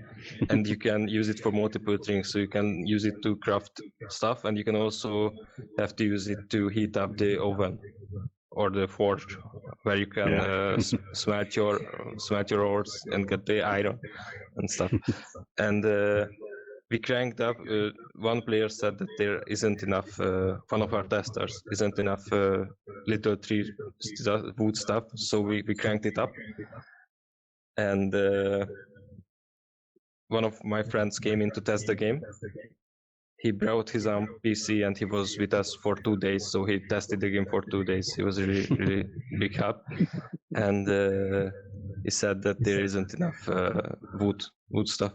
and you can use it for multiple things. So you can use it to craft stuff, and you can also have to use it to heat up the oven or the forge, where you can smelt your ores and get the iron and stuff. And we cranked up. One player said that there isn't enough. One of our testers isn't enough little tree wood stuff, so we cranked it up. And one of my friends came in to test the game. He brought his own PC and he was with us for 2 days. So he tested the game for 2 days. He was really big help, and he said that there isn't enough wood stuff.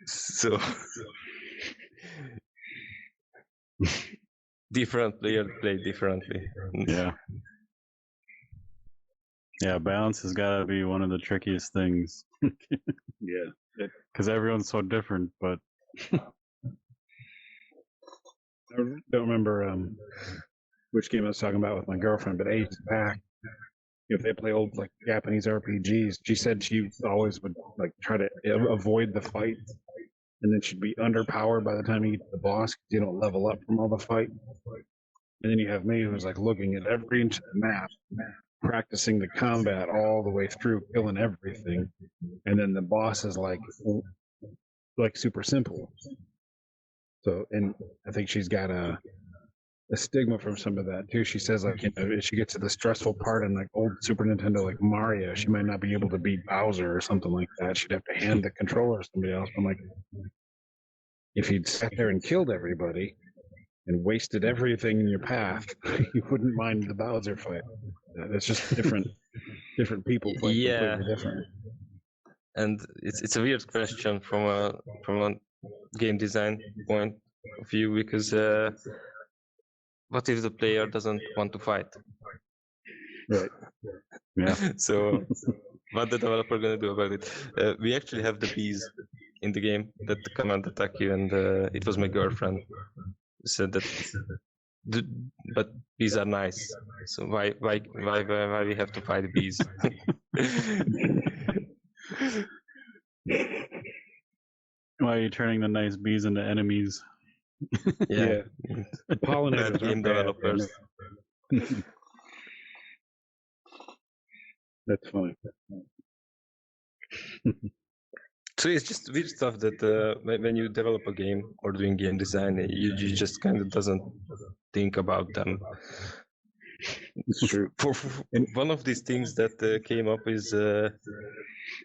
So different players play differently. Yeah, balance has got to be one of the trickiest things. Yeah, because everyone's so different. But I don't remember which game I was talking about with my girlfriend, but ages back, if they play old like Japanese RPGs, she said she always would like try to avoid the fight, and then she'd be underpowered by the time you get to the boss because you don't level up from all the fight. And then you have me who's like looking at every inch of the map, practicing the combat all the way through, killing everything, and then the boss is like super simple. So, and I think she's got a stigma from some of that too. She says like, if she gets to the stressful part in like old Super Nintendo, like Mario, she might not be able to beat Bowser or something like that. She'd have to hand the controller to somebody else. I'm like, if you'd sat there and killed everybody and wasted everything in your path, you wouldn't mind the Bowser fight. It's just different people fight completely different. And it's a weird question from a game design point of view, because what if the player doesn't want to fight? Right. Yeah. So what the developer gonna do about it? We actually have the bees in the game that come and attack you, and it was my girlfriend who said that. But bees are nice, so why we have to fight bees? Why are you turning the nice bees into enemies? Yeah. Pollinators Bad game developers. That's funny. So it's just weird stuff that when you develop a game or doing game design, you just kind of doesn't think about them. It's true. And one of these things that came up is a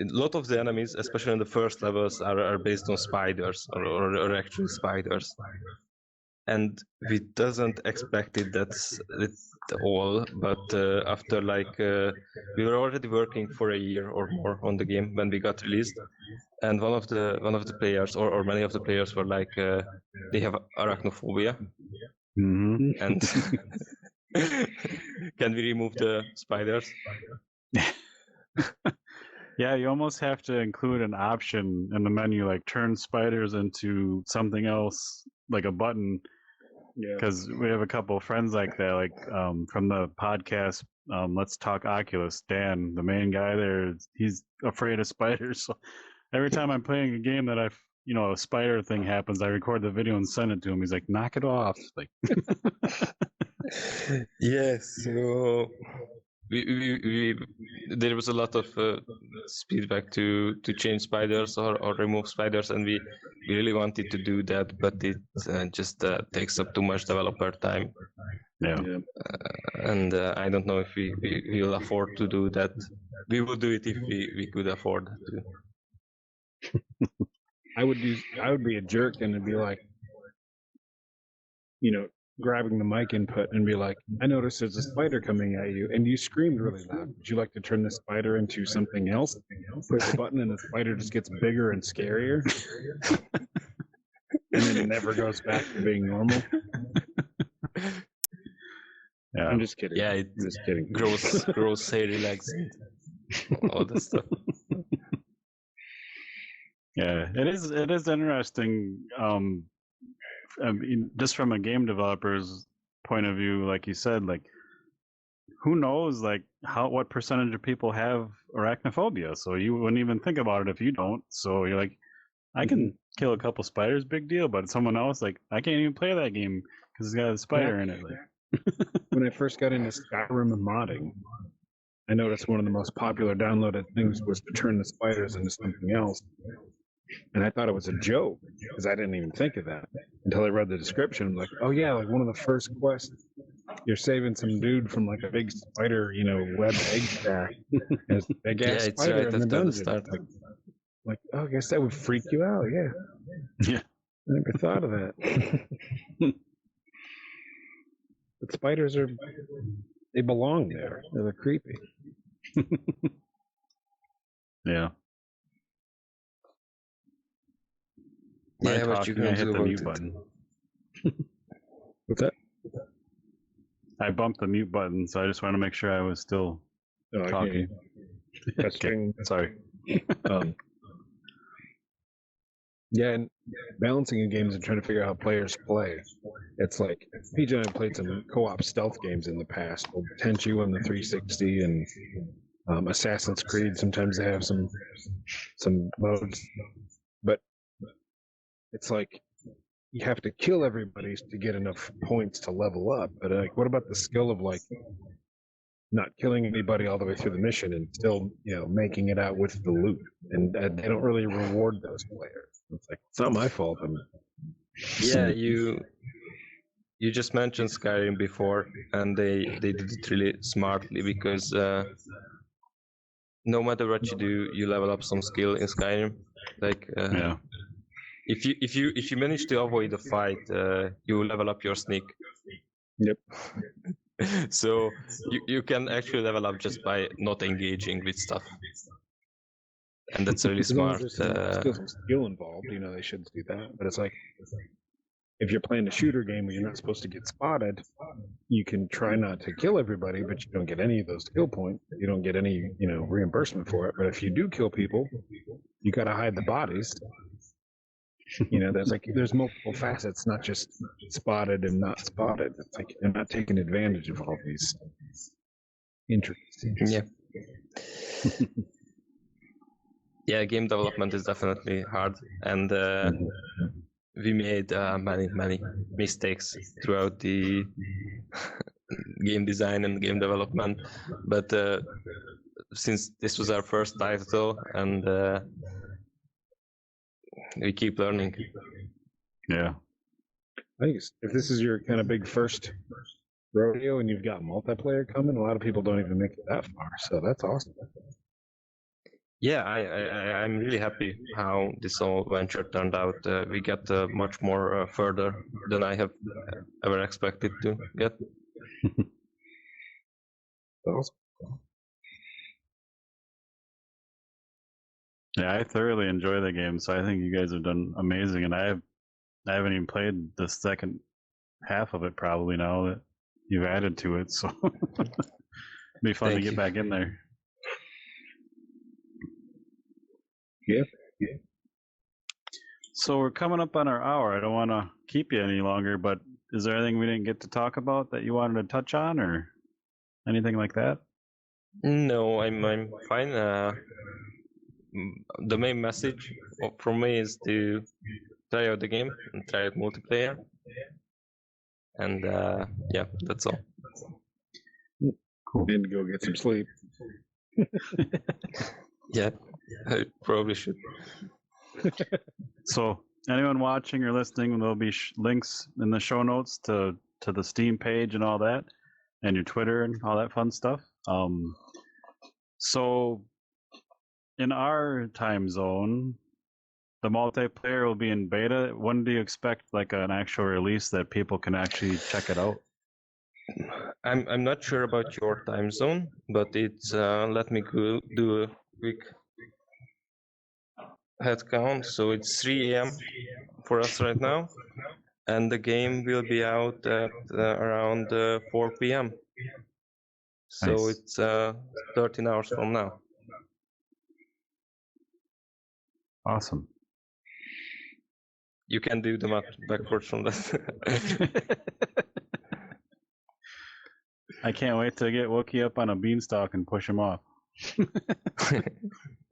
lot of the enemies, especially in the first levels, are based on spiders or actual spiders. And we doesn't expect it that's at all, but after we were already working for a year or more on the game when we got released, and one of the players or many of the players were like they have arachnophobia, and can we remove the spiders? Yeah, you almost have to include an option in the menu, like turn spiders into something else, like a button, Yeah. because we have a couple of friends like that, like from the podcast. Let's Talk Oculus. Dan, the main guy there, he's afraid of spiders. So every time I'm playing a game that a spider thing happens, I record the video and send it to him. He's like, knock it off. Like, Yes, so we there was a lot of feedback to change spiders or remove spiders, and we really wanted to do that, but it just takes up too much developer time, yeah. and I don't know if we will afford to do that. We would do it if we could afford to. I would be a jerk and it'd be like, grabbing the mic input and be like, I noticed there's a spider coming at you, and you screamed really loud. Would you like to turn the spider into something else? Push the button and the spider just gets bigger and scarier. And then it never goes back to being normal. Yeah. I'm just kidding. Yeah, I'm just kidding. grows hairy legs, all that stuff. Yeah, it is interesting. I mean, just from a game developer's point of view, like you said, like who knows, like what percentage of people have arachnophobia? So you wouldn't even think about it if you don't. So you're like, I can kill a couple spiders, big deal. But someone else, like, I can't even play that game because it's got a spider in it. Like, when I first got into Skyrim and modding, I noticed one of the most popular downloaded things was to turn the spiders into something else. And I thought it was a joke because I didn't even think of that until I read the description. I'm like, oh yeah, like one of the first quests, you're saving some dude from like a big spider, web egg sack. There's a big ass Yeah, it's spider right in the after the dungeon. start. Like, oh, I guess that would freak you out. Yeah. Yeah. I never thought of that. But spiders they belong there. They're creepy. yeah. Yeah, By but you talking, I can hit do the about mute it. button. What's that? I bumped the mute button, so I just want to make sure I was still Oh, I talking. can't. Okay, sorry. Yeah, and balancing in games and trying to figure out how players play. It's like PJ and I played some co-op stealth games in the past, like Tenchu on the 360 and Assassin's Creed. Sometimes they have some modes, but it's like you have to kill everybody to get enough points to level up. But like, what about the skill of like not killing anybody all the way through the mission and still, making it out with the loot? And they don't really reward those players. It's like, it's not my fault. Yeah, you just mentioned Skyrim before, and they did it really smartly because no matter what you do, you level up some skill in Skyrim. Like Yeah. if you manage to avoid a fight, you level up your sneak. Yep. So you can actually level up just by not engaging with stuff, and that's really As long smart. as there's still some skill involved, they should do that. But it's like, if you're playing a shooter game where you're not supposed to get spotted, you can try not to kill everybody, but you don't get any of those skill points. You don't get any, reimbursement for it. But if you do kill people, you got to hide the bodies. There's multiple facets, not just spotted and not spotted. It's like they're not taking advantage of all these intricacies. Yeah. Yeah, game development is definitely hard, and we made many mistakes throughout the game design and game development. But since this was our first title, and we keep learning. Yeah. I think if this is your kind of big first rodeo and you've got multiplayer coming, a lot of people don't even make it that far. So that's awesome. Yeah, I'm really happy how this whole venture turned out. We got much more further than I have ever expected to get. Awesome. Yeah, I thoroughly enjoy the game, so I think you guys have done amazing, and I haven't even played the second half of it probably now that you've added to it, so it'd be fun to get back in there. Yeah. So we're coming up on our hour. I don't want to keep you any longer, but is there anything we didn't get to talk about that you wanted to touch on, or anything like that? No, I'm fine. The main message from me is to try out the game and try out multiplayer. And yeah, that's all. Cool. And go get some sleep. Yeah, I probably should. So anyone watching or listening, there'll be links in the show notes to the Steam page and all that, and your Twitter and all that fun stuff. So in our time zone, the multiplayer will be in beta. When do you expect like an actual release that people can actually check it out? I'm not sure about your time zone, but it's let me do a quick head count. So it's 3 a.m. for us right now, and the game will be out at around 4 p.m. So Nice. it's 13 hours from now. Awesome. You can do the math backwards from that. I can't wait to get Wookie up on a beanstalk and push him off.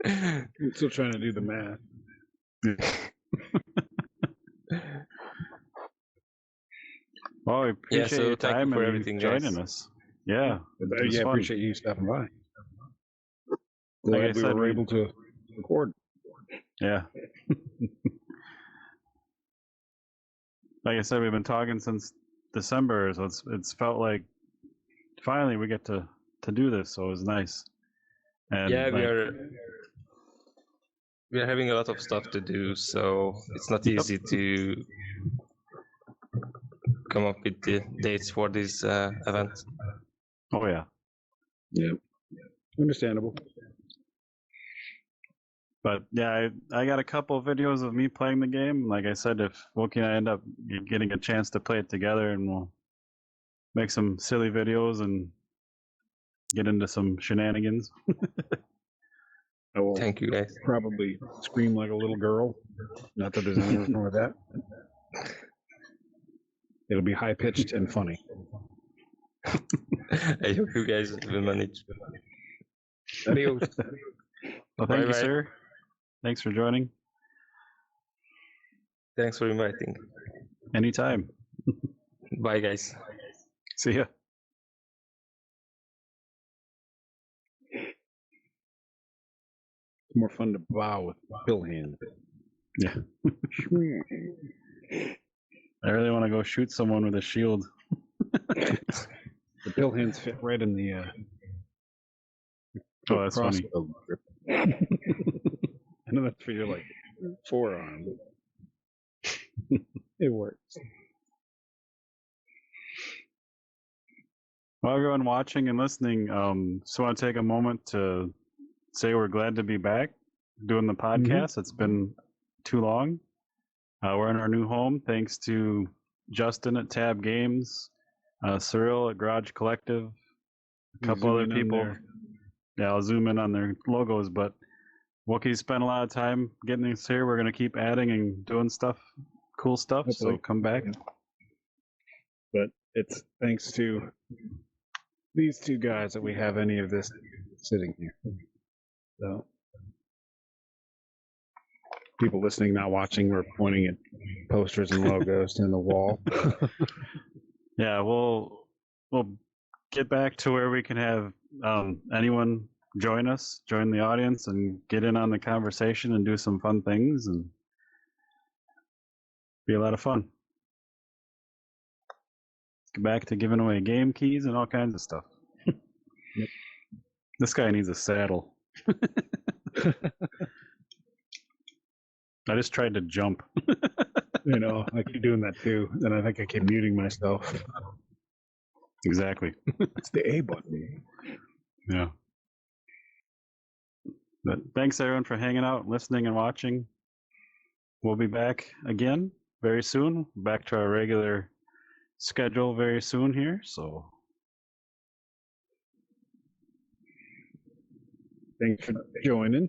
I'm still trying to do the math. Well, we appreciate so your thank you time for and everything, joining guys. us. Yeah, it was Yeah, fun. appreciate you stopping by. Like I Glad we said, were able to record. Yeah. Like I said, we've been talking since December, so it's felt like finally we get to do this, so it was nice. And Yeah, like, we are having a lot of stuff to do, so it's not easy to come up with the dates for this event. oh yeah. Yeah, understandable. But yeah, I got a couple of videos of me playing the game. Like I said, if Wookie and I end up getting a chance to play it together, and we'll make some silly videos and get into some shenanigans. I will Thank you, guys. probably scream like a little girl. Not that there's anything wrong with that. It'll be high pitched and funny. I hope you guys will manage. Adios. Well, thank you, Bye-bye. sir. Thanks for joining. Thanks for inviting. Anytime. Bye, guys. See ya. It's more fun to bow with pill hands. Yeah. I really want to go shoot someone with a shield. The pill hands fit right in the Oh, that's funny. crossbow grip. I know that's for your like forearm. It works. Well, everyone watching and listening, just want to take a moment to say we're glad to be back doing the podcast. It's been too long. We're in our new home thanks to Justin at Tab Games, Cyril at Garage Collective, a couple other people. Yeah, I'll zoom in on their logos, but Wookie spent a lot of time getting us here. We're going to keep adding and doing stuff, cool stuff, Hopefully. so come back. Yeah. But it's thanks to these two guys that we have any of this sitting here. So people listening, not watching, we're pointing at posters and logos in the wall. Yeah, we'll get back to where we can have anyone join the audience, and get in on the conversation and do some fun things, and be a lot of fun. Get back to giving away game keys and all kinds of stuff. Yep. This guy needs a saddle. I just tried to jump. You know, I keep doing that too. Then I think I keep muting myself. Exactly. It's the A button. Yeah. But thanks everyone for hanging out, listening, and watching. We'll be back again very soon. Back to our regular schedule very soon here. So Thanks for joining.